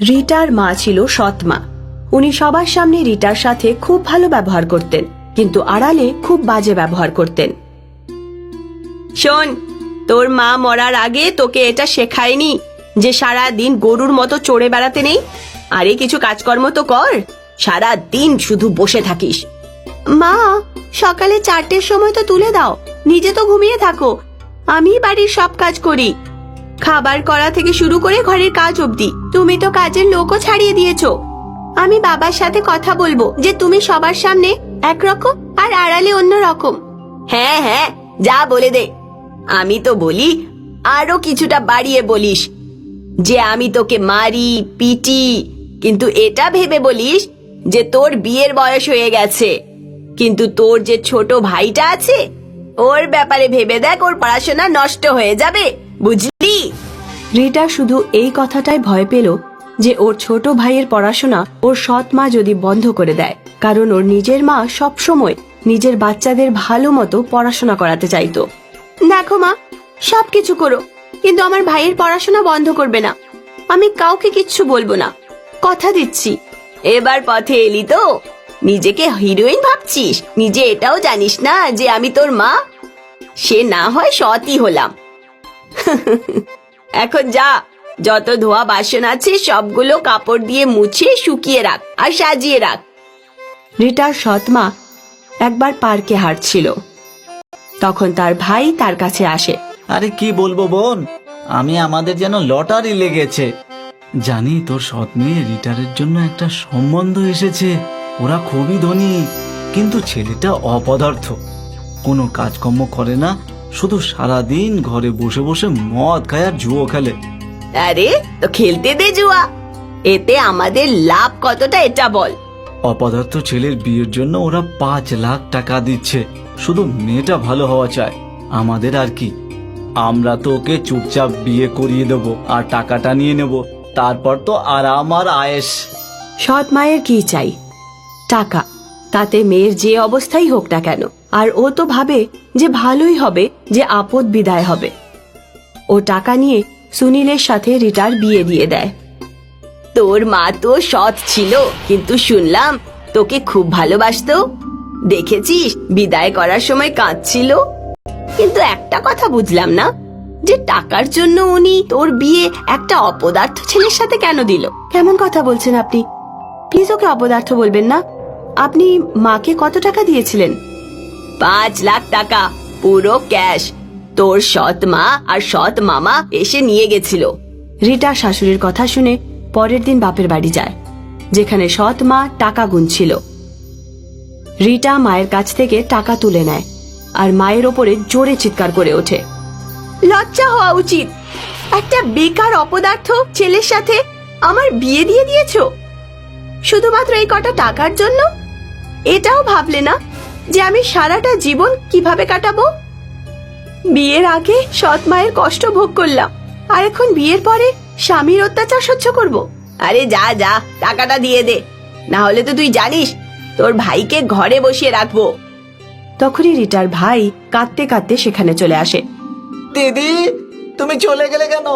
রিটার মা ছিল সৎ মা। উনি সবার সামনে রিটার সাথে খুব ভালো ব্যবহার করতেন, কিন্তু আড়ালে খুব বাজে ব্যবহার করতেন। শোন, তোর মা মরার আগে তোকে এটা শেখায়নি যে সারা দিন গরুর মতো চড়ে বেড়াতে নেই? আরে কিছু কাজকর্ম তো কর, সারা দিন শুধু বসে থাকিস। মা, সকালে 4টের সময় তো তুলে দাও, নিজে তো ঘুমিয়ে থাকো। আমি বাড়ির সব কাজ করি, খাবার করা থেকে শুরু করে ঘরের কাজ অবধি। তুমি তো কাজের লোকও ছাড়িয়ে দিয়েছো। আমি বাবার সাথে কথা বলবো যে তুমি সবার সামনে একরকম আর আড়ালে অন্য রকম। হ্যাঁ হ্যাঁ, যা বলে দে। আমি তো বলি আরো কিছুটা বাড়িয়ে বলিস যে আমি তোকে মারি পিটি, কিন্তু এটা ভেবে বলিস যে তোর বিয়ের বয়স হয়ে গেছে। কিন্তু তোর যে ছোট ভাইটা আছে, ওর ব্যাপারে ভেবে দেখ, ওর পড়াশোনা নষ্ট হয়ে যাবে, বুঝলি? রিটা শুধু এই কথাটাই ভয় পেল যে ওর ছোট ভাইয়ের পড়াশোনা ওর সৎ মা যদি বন্ধ করে দেয়, কারণ ওর নিজের মা সবসময় নিজের বাচ্চাদের ভালো মতো পড়াশোনা করাতে চাইতো। দেখো মা, সবকিছু করো, কিন্তু আমার ভাইয়ের পড়াশোনা বন্ধ করবে না। আমি কাউকে কিচ্ছু বলবো না, কথা দিচ্ছি। এবার পথে এলি তো? নিজেকে হিরোইন ভাবছিস? নিজে এটাও জানিস না যে আমি তোর মা? সে না হয় সৎই হলাম। এখন যা, যত ধোয়া বাসন আছে সবগুলো কাপড় দিয়ে মুছে শুকিয়ে রাখ আর সাজিয়ে রাখ। রিটার সৎ মা একবার পার্কে হাঁটছিল, তখন তার ভাই তার কাছে আসে। আরে কি বলবো বোন, আমাদের যেন লটারি লেগেছে। জানি তোর সৎ মেয়ে রিটারের জন্য একটা সম্বন্ধ এসেছে। ওরা খুবই ধনী, কিন্তু ছেলেটা অপদার্থ, কোনো কাজকর্ম করে না, শুধু সারাদিন ঘরে বসে বসে মদ খায় আর জুয়ো খেলে। আরে তো খেলতে দে জুয়া, এতে আমাদের লাভ কতটা এটা বল। অপদার্থ ছেলের বিয়ের জন্য ওরা 5 লাখ টাকা দিচ্ছে, শুধু মেয়েটা ভালো হওয়া চায়। আমাদের আর কি, আমরা তো ওকে চুপচাপ বিয়ে করিয়ে দেবো আর টাকাটা নিয়ে নেব, তারপর তো আরাম আর আয়েশ। সৎ মায়ের কি চাই? টাকা, তাতে মেয়ের যে অবস্থাই হোক না কেন। আর ও তো ভাবে যে ভালোই হবে, যে আপদ বিদায় হবে। ও টাকা নিয়ে সুনীলের সাথে রিটার বিয়ে দিয়ে দেয়। তোর মা তো সৎ ছিল, কিন্তু শুনলাম তোকে খুব ভালোবাসতো। দেখেছিস, বিদায় করার সময় কাঁদছিল। কিন্তু একটা কথা বুঝলাম না, যে টাকার জন্য উনি তোর বিয়ে একটা অপদার্থ ছেলের সাথে কেন দিল? কেমন কথা বলছেন আপনি? প্লিজ ওকে অপদার্থ বলবেন না। আপনি মাকে কত টাকা দিয়েছিলেন? 5 লাখ টাকা, পুরো ক্যাশ। তোর সৎ মা আর সৎ মামা এসে নিয়ে গেছিল। রিটা শাশুড়ির কথা শুনে পরের দিন বাপের বাড়ি যায়, যেখানে সৎ মা টাকা গুনছিল। রিটা মায়ের কাছ থেকে টাকা তুলে নেয় আর মায়ের ওপরে জোরে চিৎকার করে ওঠে। লজ্জা হওয়া উচিত, একটা বেকার অপদার্থ ছেলের সাথে আমার বিয়ে দিয়ে দিয়েছো শুধুমাত্র এই কটা টাকার জন্য। এটাও ভাবলে না যে আমি সারাটা জীবন কিভাবে কাটাবো? বিয়ের আগে সৎ মায়ের কষ্ট ভোগ করলাম, আর এখন বিয়ের পরে স্বামীর অত্যাচার সহ্য করব? আরে যা যা, টাকাটা দিয়ে দে, না হলে তো তুই জানিস তোর ভাইকে ঘরে বসিয়ে রাখবো। তখনই রিটার ভাই কাঁদতে কাঁদতে সেখানে চলে আসে। দিদি, তুমি চলে গেলে কেন?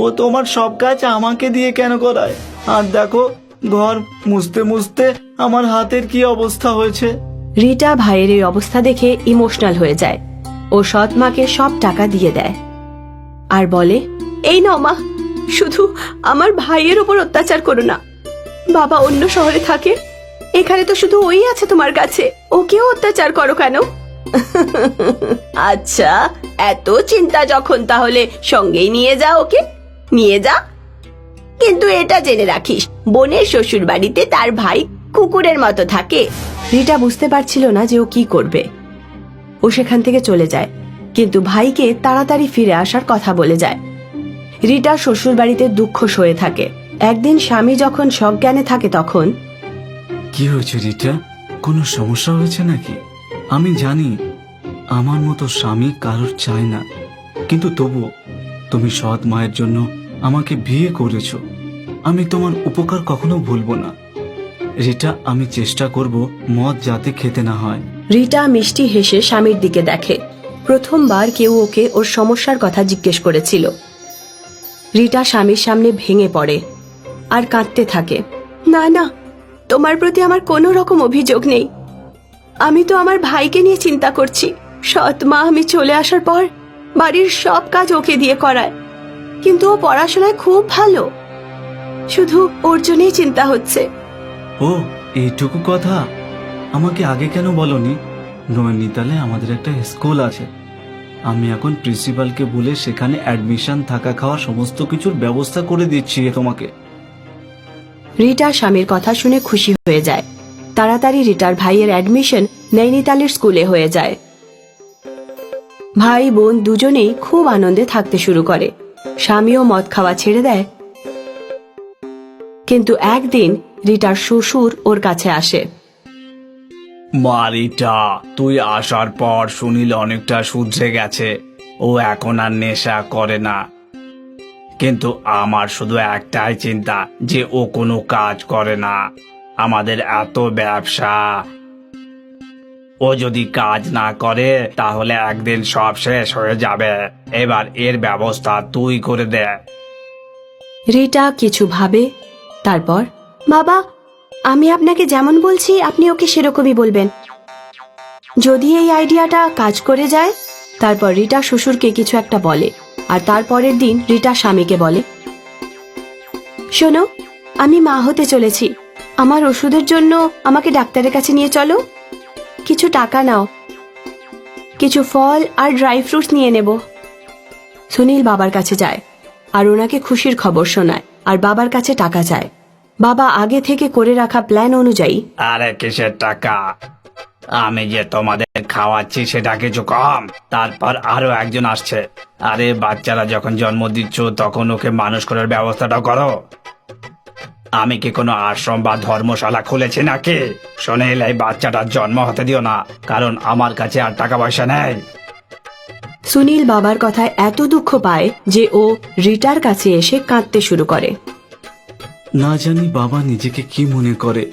ও তোমার সব কাজ আমাকে দিয়ে কেন করায়? আর দেখো, ঘর মুছতে মুছতে আমার হাতের কি অবস্থা হয়েছে। রিটা ভাইয়ের এই অবস্থা দেখে ইমোশনাল হয়ে যায়। ও সৎ মাকে সব টাকা দিয়ে দেয় আর বলে, এই নাও মা, শুধু আমার ভাইয়ের ওপর অত্যাচার করো না। বাবা অন্য শহরে থাকে, এখানে তো শুধু ওই আছে তোমার কাছে, ওকেও অত্যাচার করো কেন? আচ্ছা, এত চিন্তা যখন, তাহলে সঙ্গেই নিয়ে যা, ওকে নিয়ে যা। কিন্তু এটা জেনে রাখিস, বোনের শ্বশুর বাড়িতে তার ভাই কুকুরের মতো থাকে। রিটা বুঝতে পারছিল না যে ও কি করবে। ও সেখান থেকে চলে যায়, কিন্তু ভাইকে তাড়াতাড়ি ফিরে আসার কথা বলে যায়। রিটা শ্বশুর বাড়িতে দুঃখ সয়ে থাকে। একদিন স্বামী যখন সজ্ঞানে থাকে, তখন, কি হয়েছে রিটা? কোনো সমস্যা হয়েছে নাকি? আমি জানি আমার মতো স্বামী কারোর চায় না, কিন্তু তবু তুমি সৎ মায়ের জন্য আমাকে বিয়ে করেছো। আমি তোমার উপকার কখনো ভুলবো না রিটা। আমি চেষ্টা করব মদ যাতে খেতে না হয়। রিটা মিষ্টি হেসে স্বামীর দিকে দেখে। প্রথমবার কেউ ওকে ওর সমস্যার কথা জিজ্ঞেস করেছিল। রিটা স্বামীর সামনে ভেঙে পড়ে। আর কাঁদতে থাকে। না না, তোমার প্রতি আমার কোনো রকম অভিযোগ নেই। আমি তো আমার ভাইকে নিয়ে চিন্তা করছি। সৎ মা আমি চলে আসার পর বাড়ির সব কাজ ওকে দিয়ে করায়, কিন্তু ও পড়াশোনায় খুব ভালো। শুধু ওর জন্যই চিন্তা হচ্ছে। ও, এইটুকু কথা আমাকে আগে কেন বলনি? নৈনিতালে আমাদের একটা স্কুল আছে, আমি এখন প্রিন্সিপালকে বলে সেখানে অ্যাডমিশন, থাকা খাওয়া সমস্ত কিছুর ব্যবস্থা করে দিচ্ছি তোমাকে। রিটা স্বামীর কথা শুনে খুশি হয়ে যায়। তাড়াতাড়ি রিটার ভাইয়ের অ্যাডমিশন নৈনিতালের স্কুলে হয়ে যায়। ভাই বোন দুজনেই খুব আনন্দে থাকতে শুরু করে। স্বামীও মদ খাওয়া ছেড়ে দেয়। কিন্তু একদিন রিটার শ্বশুর ওর কাছে আসে। মা রিটা, তুই আসার পর সুনীল অনেকটা শুধরে গেছে, ও এখন আর নেশা করে না। কিন্তু আমার শুধু একটাই চিন্তা যে ও কোনো কাজ করে না। আমাদের এত ব্যবসা, ও যদি কাজ না করে তাহলে একদিন সব শেষ হয়ে যাবে। এবার এর ব্যবস্থা তুই করে দে। রিটা কিছু ভাবে, তারপর, বাবা, আমি আপনাকে যেমন বলছি আপনি ওকে সেরকমই বলবেন। যদি এই আইডিয়াটা কাজ করে যায়। তারপর রিটা শ্বশুরকে কিছু একটা বলে, আর তারপরের দিন রিটা স্বামীকে বলে, শোনো, আমি মা হতে চলেছি। আমার ওষুধের জন্য আমাকে ডাক্তারের কাছে নিয়ে চলো। কিছু টাকা নাও, কিছু ফল আর ড্রাই ফ্রুটস নিয়ে নেব। সুনীল বাবার কাছে যায় আর ওনাকে খুশির খবর শোনায়, আর বাবার কাছে টাকা চায়। বাবা আগে থেকে করে রাখা প্ল্যান অনুযায়ী, আরে কিসের টাকা? আমি যে তোমাদের খাওয়াচ্ছি সেটা কিছু কম। তারপর আরো একজন আসছে। আরে বাচ্চারা যখন জন্ম দিচ্ছ তখন ওকে মানুষ করার ব্যবস্থাটা করো। আমি কি কোনো আশ্রম বা ধর্মশালা খুলেছি নাকি? শোনেল, এই বাচ্চাটার জন্ম হতে দিও না, কারণ আমার কাছে আর টাকা পয়সা নেই। সুনীল বাবার কথায় এত দুঃখ পায় যে ও রিটার কাছে এসে কাঁদতে শুরু করে। না জানি বাবা নিজেকে কি মনে করে,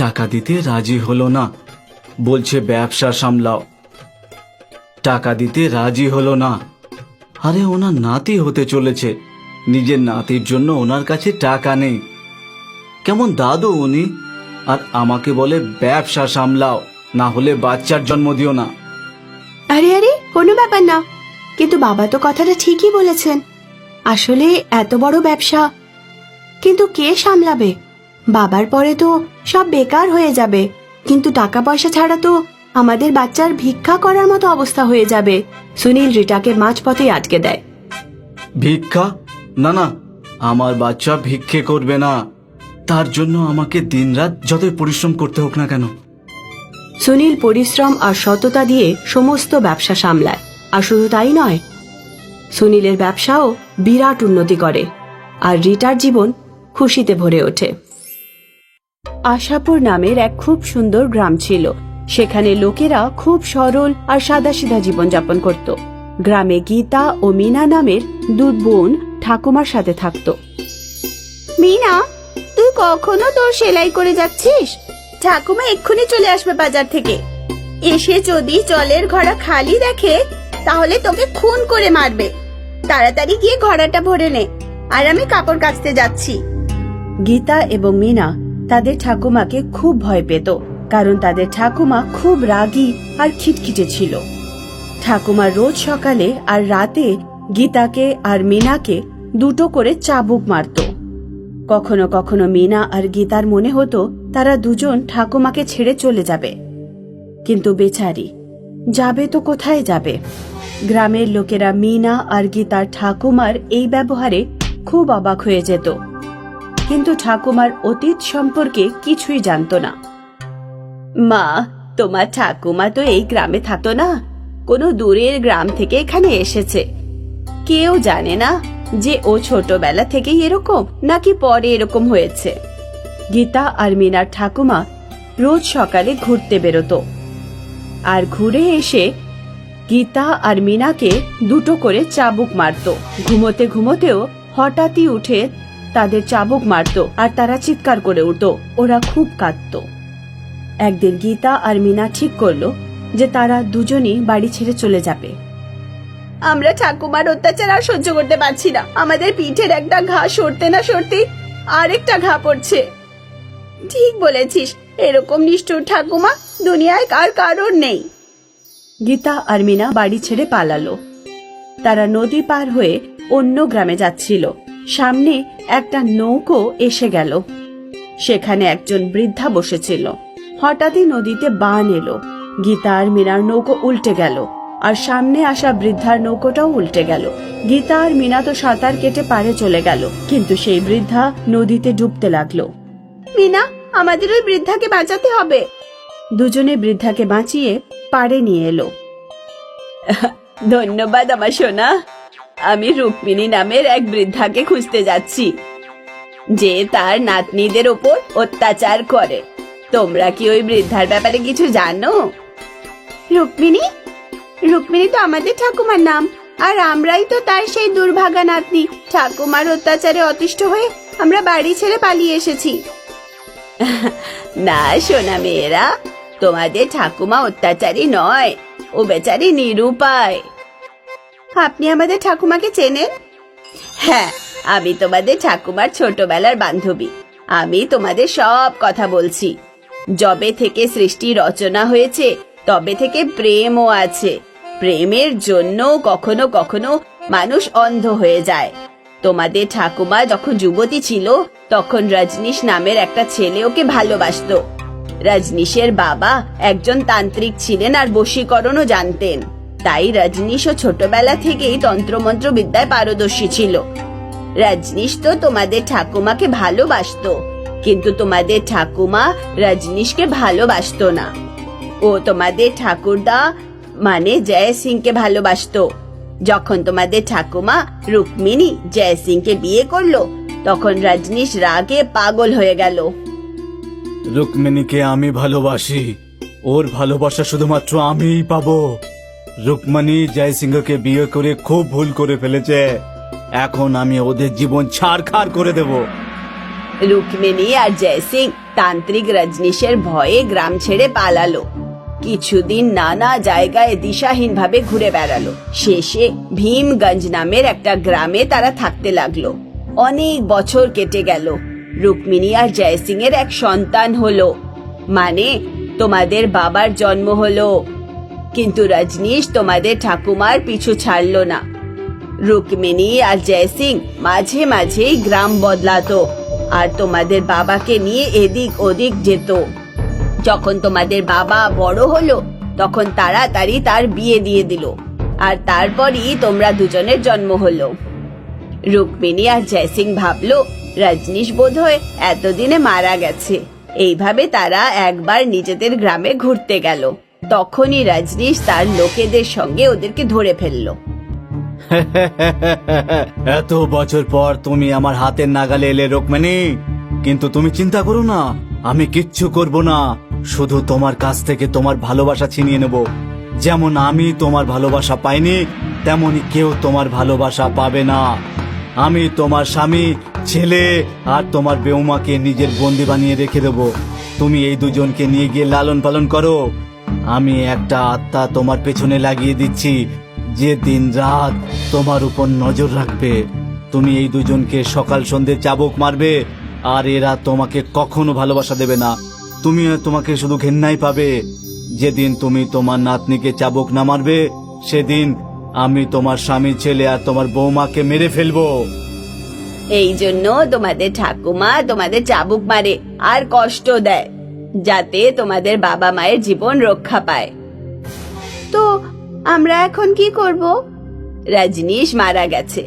টাকা দিতে রাজি হলো না, বলছে ব্যবসা সামলাও। টাকা দিতে রাজি হলো না। আরে ওনার নাতি হতে চলেছে, নিজের নাতির জন্য ওনার কাছে টাকা নেই। কেমন দাদু উনি! আর আমাকে বলে ব্যবসা সামলাও, না হলে বাচ্চার জন্ম দিও না। আরে আরে, কোনো ব্যাপার না। কিন্তু বাবা তো কথাটা ঠিকই বলেছেন। আসলে এত বড় ব্যবসা, কিন্তু কে সামলাবে? বাবার পরে তো সব বেকার হয়ে যাবে। কিন্তু টাকা পয়সা ছাড়া তো আমাদের বাচ্চার ভিক্ষা করার মতো অবস্থা হয়ে যাবে। সুনীল রিটাকে মাঝপথে আটকে দেয়। ভিক্ষা? না না, আমার বাচ্চা ভিক্ষে করবে না। তার জন্য আমাকে দিনরাত যতই পরিশ্রম করতে হোক না কেন। সুনীল পরিশ্রম আর সততা দিয়ে সমস্ত ব্যবসা সামলায়। আর শুধু তাই নয়, সুনীলের ব্যবসাও বিরাট উন্নতি করে, আর রিটার জীবন খুশিতে ভরে ওঠে। আশাপুর নামের এক খুব সুন্দর গ্রাম ছিল। সেখানে লোকেরা খুব সরল আর সাদাসিধা জীবনযাপন করত। গ্রামে গীতা ও মিনা নামের দুই বোন ঠাকুমার সাথে থাকত। মিনা, তুই কখনো তোর সেলাই করে যাচ্ছিস? ঠাকুমা এক্ষুনি চলে আসবে বাজার থেকে। এসে যদি জলের ঘড়া খালি দেখে তাহলে তোকে খুন করে মারবে। তাড়াতাড়ি গিয়ে ঘড়াটা ভরে নে, আর আমি কাপড় কাচতে যাচ্ছি। গীতা এবং মিনা তাদের ঠাকুমাকে খুব ভয় পেত, কারণ তাদের ঠাকুমা খুব রাগী আর খিটখিটে ছিল। ঠাকুমা রোজ সকালে আর রাতে গীতাকে আর মিনাকে দুটো করে চাবুক মারত। কখনো কখনো মিনা আর গীতার মনে হতো তারা দুজন ঠাকুমাকে ছেড়ে চলে যাবে, কিন্তু বেচারি যাবে তো কোথায় যাবে? গ্রামের লোকেরা মিনা আর গীতার ঠাকুমার এই ব্যবহারে খুব অবাক হয়ে যেত, কিন্তু ঠাকুমার অতীত সম্পর্কে কিছুই জানত না। মা, তোমার ঠাকুমা তো এই গ্রামে থাকতো না, কোনো দূরের গ্রাম থেকে এখানে এসেছে। কেউ জানে না যে ও ছোটবেলা থেকেই এরকম নাকি পরে এরকম হয়েছে। গীতা আর মিনার ঠাকুমা রোজ সকালে ঘুরতে বেরোতো, আর ঘুরে এসে গীতা আর মিনাকে দুটো করে চাবুক মারতো। ঘুমোতে ঘুমোতেও হঠাৎই উঠে তাদের চাবুক মারতো, আর তারা চিৎকার করে উঠতো। ওরা খুব কাঁদতো। একদিন গীতা আর মিনা ঠিক করলো যে তারা দুজনই বাড়ি ছেড়ে চলে যাবে। আমরা ঠাকুমার অত্যাচার আর সহ্য করতে পারছি না। আমাদের পিঠের একটা ঘা সরতে না সরতে আরেকটা ঘা পড়ছে। ঠিক বলেছিস, এরকম নিষ্ঠুর ঠাকুমা দুনিয়ায় কার কারণ নেই। গীতা আর মিনা বাড়ি ছেড়ে পালালো। তারা নদী পার হয়ে অন্য গ্রামে যাচ্ছিল। সামনে একটা নৌকো এসে গেল। সেখানে একজন বৃদ্ধা বসেছিল। হঠাৎই নদীতে বান এলো। গীতা আর মিনার নৌকো উল্টে গেল, আর সামনে আসা বৃদ্ধার নৌকোটাও উল্টে গেল। গীতা আর মিনা তো সাঁতার কেটে পারে চলে গেল, কিন্তু সেই বৃদ্ধা নদীতে ডুবতে লাগলো। মিনা, আমাদের ওই বৃদ্ধাকে বাঁচাতে হবে। দুজনে বৃদ্ধাকে বাঁচিয়ে পাড়ে নিয়ে এলো। ধন্যবাদ আমার সোনা। আমি রুক্মিণী নামের এক বৃদ্ধাকে খুঁজতে যাচ্ছি, যে তার নাতনিদের ওপর অত্যাচার করে। তোমরা কি ওই বৃদ্ধার ব্যাপারে কিছু জানো? রুক্মিণী? রুক্মিণী তো আমাদের ঠাকুমার নাম, আর আমরাই তো তার সেই দুর্ভাগা নাতনি। ঠাকুমার অত্যাচারে অতিষ্ঠ হয়ে আমরা বাড়ি ছেড়ে পালিয়ে এসেছি। না সোনা মেয়েরা, তোমাদের ঠাকুমা অত্যাচারী নয়, ও বেচারি নিরুপায়। আপনি আমাদের ঠাকুমাকে চেনেন? হ্যাঁ, আমি তোমাদের ঠাকুমার ছোটবেলার বান্ধবী। আমি তোমাদের সব কথা বলছি। যবে থেকে সৃষ্টি রচনা হয়েছে তবে থেকে প্রেমও আছে। প্রেমের জন্য কখনো কখনো মানুষ অন্ধ হয়ে যায়। তোমাদের ঠাকুমা যখন যুবতী ছিল তখন রজনীশ নামের একটা ছেলে ওকে ভালোবাসতো। রজনীশের বাবা একজন তান্ত্রিক ছিলেন আর বশীকরণও জানতেন। তাই রজনীশও ছোটবেলা থেকেই তন্ত্রমন্ত্র বিদ্যায় পারদর্শী ছিল। রজনীশ তো তোমাদের ঠাকুমাকে ভালোবাসতো, কিন্তু তোমাদের ঠাকুমা রজনীশকে ভালোবাসতো না। ও তোমাদের ঠাকুরদা মানে জয় সিংকে ভালোবাসতো। যখন তোমাদের ঠাকুমা রুক্মিণী জয় সিংকে বিয়ে করলো তখন রজনীশ রাগে পাগল হয়ে গেল। রুক্মিণীকে আমি ভালোবাসি, ওর ভালোবাসা শুধুমাত্র আমিই পাবো। রুক্মিণী জয় সিংহকে বিয়ে করে খুব ভুল করে ফেলেছে। এখন আমি ওদের জীবন ছাড়খাড় করে দেব। রুক্মিণী আর জয় সিং তান্ত্রিক রজনীশের ভয়ে গ্রাম ছেড়ে পালালো। কিছুদিন নানা জায়গায় দিশাহীন ভাবে ঘুরে বেড়ালো। শেষে ভীমগঞ্জ নামের একটা গ্রামে তারা থাকতে লাগলো। অনেক বছর কেটে গেল। রুক্মিণী আর জয় সিং এর এক সন্তান হলো, মানে তোমাদের বাবার জন্ম হলো। কিন্তু রজনীশ তোমাদের ঠাকুমার পিছু ছাড়লো না। রুক্মিণী আর জয় সিং মাঝে মাঝেই গ্রাম বদলাতো আর তোমাদের বাবাকে নিয়ে এদিক ওদিক যেত। যখন তোমাদের বাবা বড় হলো তখন তাড়াতাড়ি তার বিয়ে দিয়ে দিল, আর তারপরই তোমরা দুজনের জন্ম হলো। রুক্মিণী আর জয় সিং ভাবলো রজনীশ বোধহয় এতদিনে মারা গেছে। এইভাবে তারা একবার নিজেদের গ্রামে ঘুরতে গেল। তখনই রজনীশ তার লোকেদের সঙ্গে ওদেরকে ধরে ফেললো। এত বছর পর তুমি আমার হাতের নাগালে এলে রুক্মিণী, কিন্তু তুমি চিন্তা করো না, আমি কিচ্ছু করব না। শুধু তোমার কাছ থেকে তোমার ভালোবাসা ছিনিয়ে নেব। যেমন আমি তোমার ভালোবাসা পাইনি, তেমনি কেউ তোমার ভালোবাসা পাবে না। আমি তোমার স্বামী, ছেলে আর তোমার বেউমাকে নিজের বন্দি বানিয়ে রেখে দেব। তুমি এই দুজনকে নিয়ে গিয়ে লালন পালন করো। আমি একটা আত্মা তোমার পেছনে লাগিয়ে দিচ্ছি, যে দিন রাত তোমার উপর নজর রাখবে। তুমি এই দুজনকে সকাল সন্ধ্যে চাবুক মারবে, আর এরা তোমাকে কখনো ভালোবাসা দেবে না। তুমি তোমাকে শুধু ঘেন্নাই পাবে। যেদিন তুমি তোমার নাতনিকে চাবুক না মারবে, সেদিন আমি তোমার স্বামী, ছেলে আর তোমার বৌমাকে মেরে ফেলবো। এই জন্য তোমাদের ঠাকুমা তোমাদের চাবুক মারে আর কষ্ট দেয়, যাতে তোমাদের বাবা মায়ের জীবন রক্ষা পায়। তো আমরা এখন কি করব? রজনীশ মারা গেছে,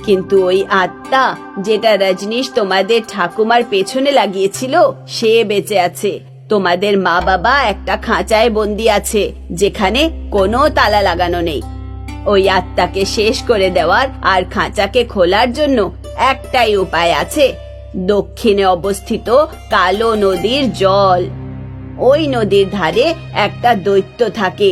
কিন্তু ওই আত্মা যেটা রজনীশ তোমাদের ঠাকুমার পেছনে লাগিয়েছিল সে বেঁচে আছে। তোমাদের মা বাবা একটা খাঁচায় বন্দি আছে, যেখানে কোনো তালা লাগানো নেই। ওই আত্মাকে শেষ করে দেওয়ার আর খাঁচাকে খোলার জন্য একটাই উপায় আছে, দক্ষিণে অবস্থিত কালো নদীর জল। ওই নদীর ধারে একটা দৈত্য থাকে,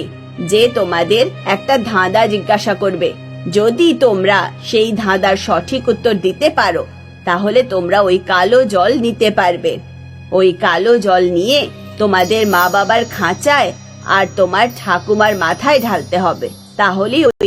যে তোমাদের একটা ধাঁধা জিজ্ঞাসা করবে। যদি তোমরা সেই ধাঁধার সঠিক উত্তর দিতে পারো তাহলে তোমরা ওই কালো জল নিতে পারবে। ওই কালো জল নিয়ে তোমাদের মা বাবার খাঁচায় আর তোমার ঠাকুমার মাথায় ঢালতে হবে, তাহলেই ওই